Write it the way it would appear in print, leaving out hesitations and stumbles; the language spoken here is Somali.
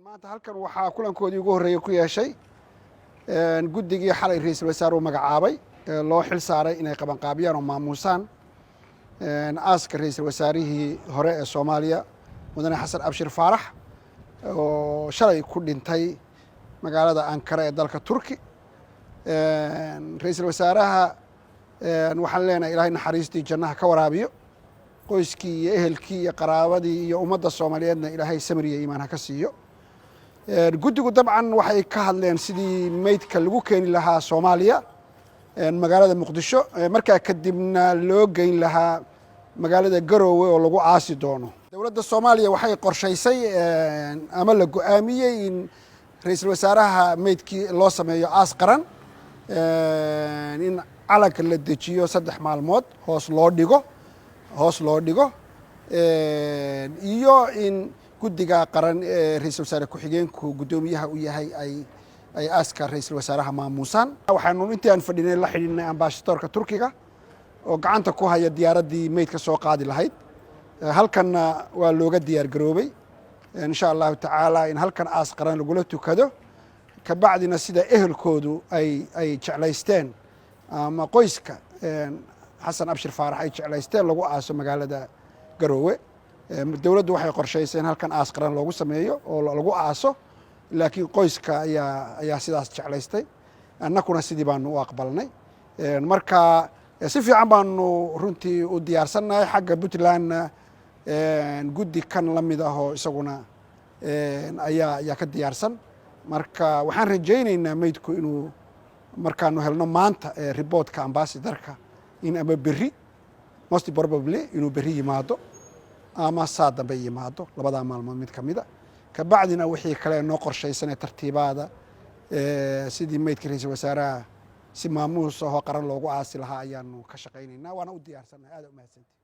maanta halkan waxaa kulankoodii ugu horreeyey ku yeeshay guddigii xalay ra'iisul wasaare uu magacaabay loo xil saaray inay qabanqaabiyaan oo maamuusaan aaska ra'iisul wasaarihii hore ee Soomaaliya mudane xasan abshir faarax oo shalay ku dhintay magaalada Ankara ee dalka Turki. Ra'iisul wasaaraha waxaan leenahay Ilaahay naxariistii jannaha ka waraabiyo, qoyskii iyo ehelkii iyo qaraabadii iyo ummadda Soomaaliyeedna Ilaahay samir iyo iimaan ha ka siiyo. Guddigu dabcan waxay ka hadleen sidii meydka lagu keeni lahaa Soomaaliya magaalada Muqdisho, markaa kadibna loo geyn lahaa magaalada Garowe oo lagu aasi doono. Dowladda Soomaaliya waxay qorshaysay ama la go'aamiyey in ra'iisul wasaaraha meydkii loo sameeyo aas qaran, in calanka la dejiyo 3 maalmood hoos loo dhigo iyo in guddiga qaran ee ra'iisul wasaare ku-xigeenku guddoomiyaha u yahay ay aaska ra'iisul wasaaraha maamuusaan. Waxaanu intii aan fadhinay la xidhiidhnay ambassadorka Turkiga oo gacanta ku haya diyaaraddii meydka soo qaadi lahayd. Halkanna waa looga diyaar garoobay insha Allahu tacaala in halkan aas qaran lagula tukado, kabacdina sida ehelkoodu ay jeclaysteen ama qoyska xasan abshir faarax ay jeclaysteen lagu aaso magaalada Garowe. Dowladdu waxay qorshaysay in halkan aas qaran loogu sameeyo oo lagu aaso, laakiin qoyska ayaa sidaas jeclaystay, annakuna sidii baanu u aqbalnay. Marka si fiican baanu runtii u diyaarsannahay. Xagga Puntlandna guddi kan la mid ah oo isaguna ayaa ka diyaarsan. Marka waxaan rajaynaynaa meydku inuu markaanu helno maanta reportka ambassadorka in ama berri most probably inuu berri yimaado ama saa dambe yimaado, labadaa maalmood mid ka mida. Kabacdina wixii kale noo qorshaysanee tartiibaada sidii meydka ra'iisul wasaaraha si maamuus ahoo qaran loogu aasi lahaa ayaanu ka shaqaynaynaa, waana u diyaarsannahay. aad u mahadsantihin.